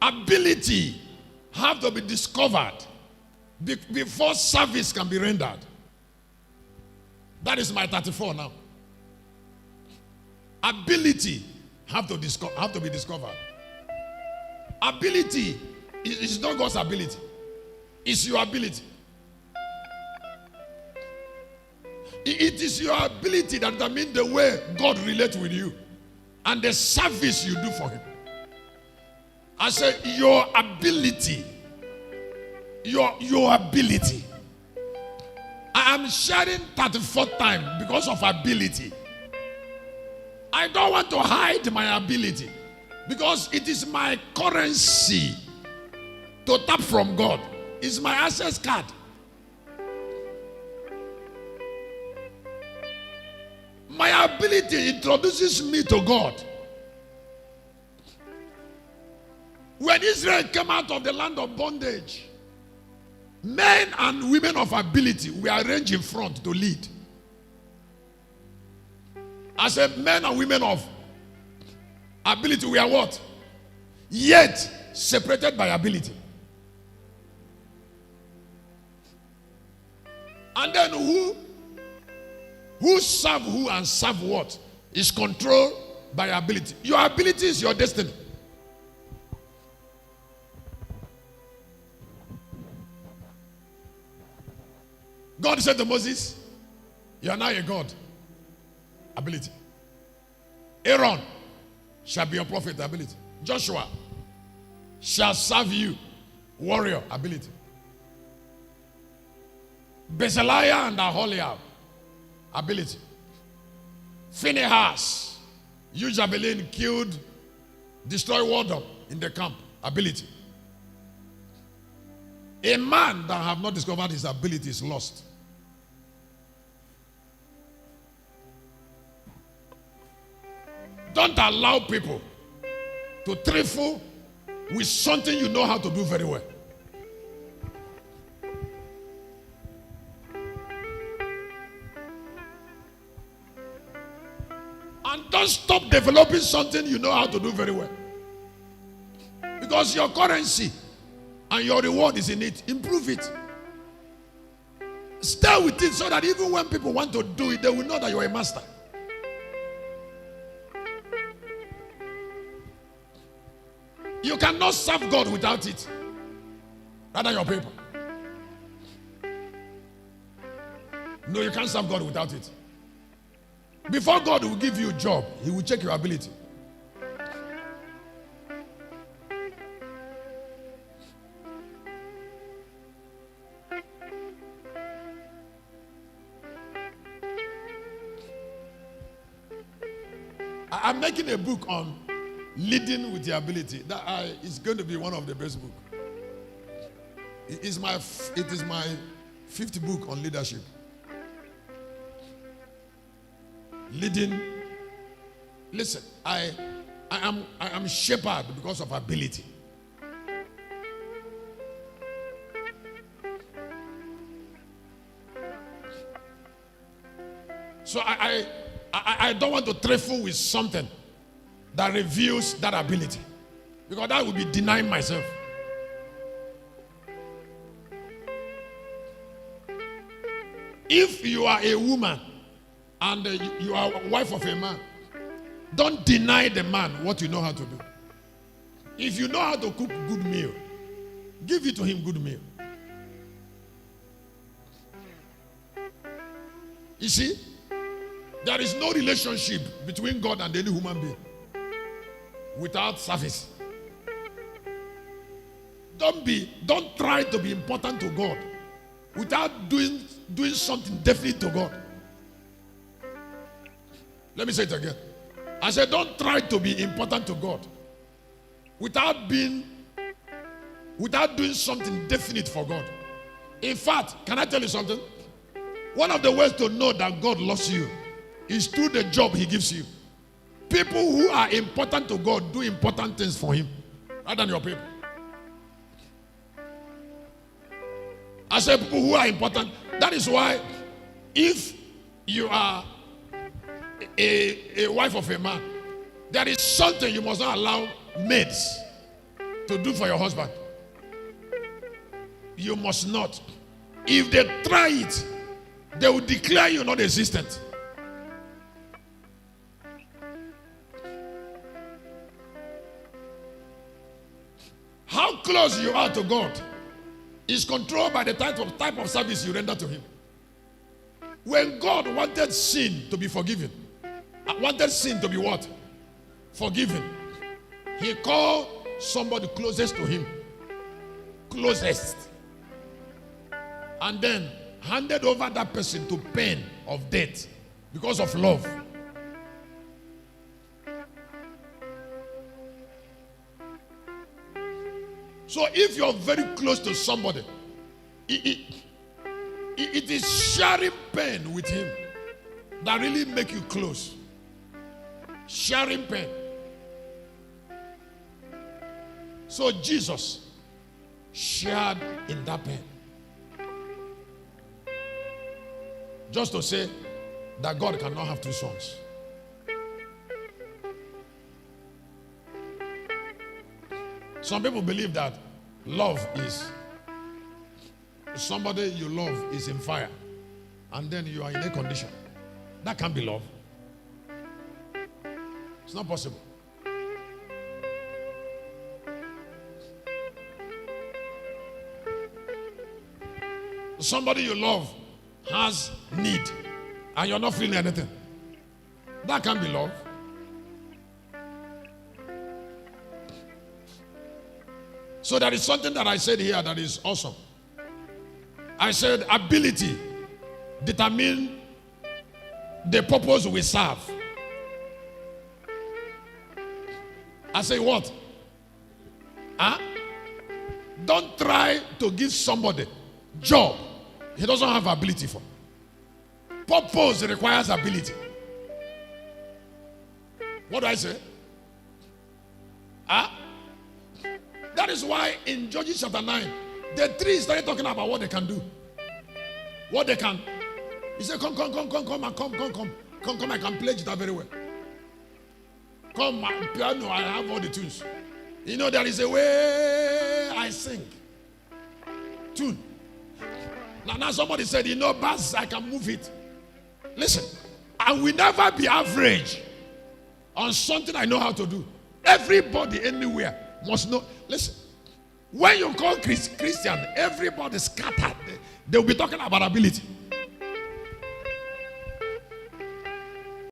ability have to be discovered before service can be rendered. That is my 34 now. Ability have to be discovered. Ability is not God's ability. It's your ability. It is your ability that determines the way God relates with you and the service you do for him. I said your ability. Your ability. I am sharing 34th time because of ability. I don't want to hide my ability because it is my currency to tap from God. It's my access card. My ability introduces me to God. When Israel came out of the land of bondage, men and women of ability were arranged in front to lead. I said men and women of ability were what? Yet separated by ability. And then who serve who and serve what is controlled by ability. Your ability is your destiny. God said to Moses, you are now a God. Ability. Aaron shall be your prophet. Ability. Joshua shall serve you. Warrior. Ability. Bezaliah and Aholiab. Ability. Phinehas, Javelin, killed, destroyed Wardom in the camp. Ability. A man that have not discovered his ability is lost. Don't allow people to trifle with something you know how to do very well. And don't stop developing something you know how to do very well. Because your currency and your reward is in it. Improve it. Stay with it so that even when people want to do it, they will know that you are a master. You cannot serve God without it. Rather your paper. No, you can't serve God without it. Before God will give you a job, he will check your ability. I'm making a book on leading with the ability. That is going to be one of the best books. It is my 5th book on leadership. Leading. Listen, I am shepherd because of ability. So I don't want to trifle with something that reveals that ability, because that would be denying myself. If you are a woman and you are a wife of a man, don't deny the man what you know how to do. If you know how to cook good meal, give it to him good meal. You see, there is no relationship between God and any human being without service. Don't try to be important to God without doing something definite to God. Let me say it again. I said, don't try to be important to God without doing something definite for God. In fact, can I tell you something? One of the ways to know that God loves you is through the job he gives you. People who are important to God do important things for him rather than your people. I say people who are important. That is why if you are a wife of a man, there is something you must not allow maids to do for your husband. You must not. If they try it, they will declare you not existent. How close you are to God is controlled by the type of service you render to Him. When God wanted sin to be forgiven, wanted sin to be what? Forgiven. He called somebody closest to Him. Closest. And then handed over that person to pain of death because of love. So if you're very close to somebody, it is sharing pain with him that really make you close. Sharing pain. So Jesus shared in that pain. Just to say that God cannot have two sons. Some people believe that love is somebody you love is in fire and then you are in a condition. That can't be love. It's not possible. Somebody you love has need and you're not feeling anything. That can't be love. So there is something that I said here that is awesome. I said ability determine the purpose we serve. I say what? Huh? Don't try to give somebody job he doesn't have ability for. Purpose requires ability. What do I say? Huh? That is why in Judges chapter 9, the three started talking about what they can do. What they can. He said, come, I can play guitar very well. Come, my piano, I have all the tunes. You know, there is a way I sing. Tune. Now somebody said, you know, bass, I can move it. Listen, I will never be average on something I know how to do. Everybody, anywhere, must know. Listen, when you call Christian, everybody scattered. They will be talking about ability.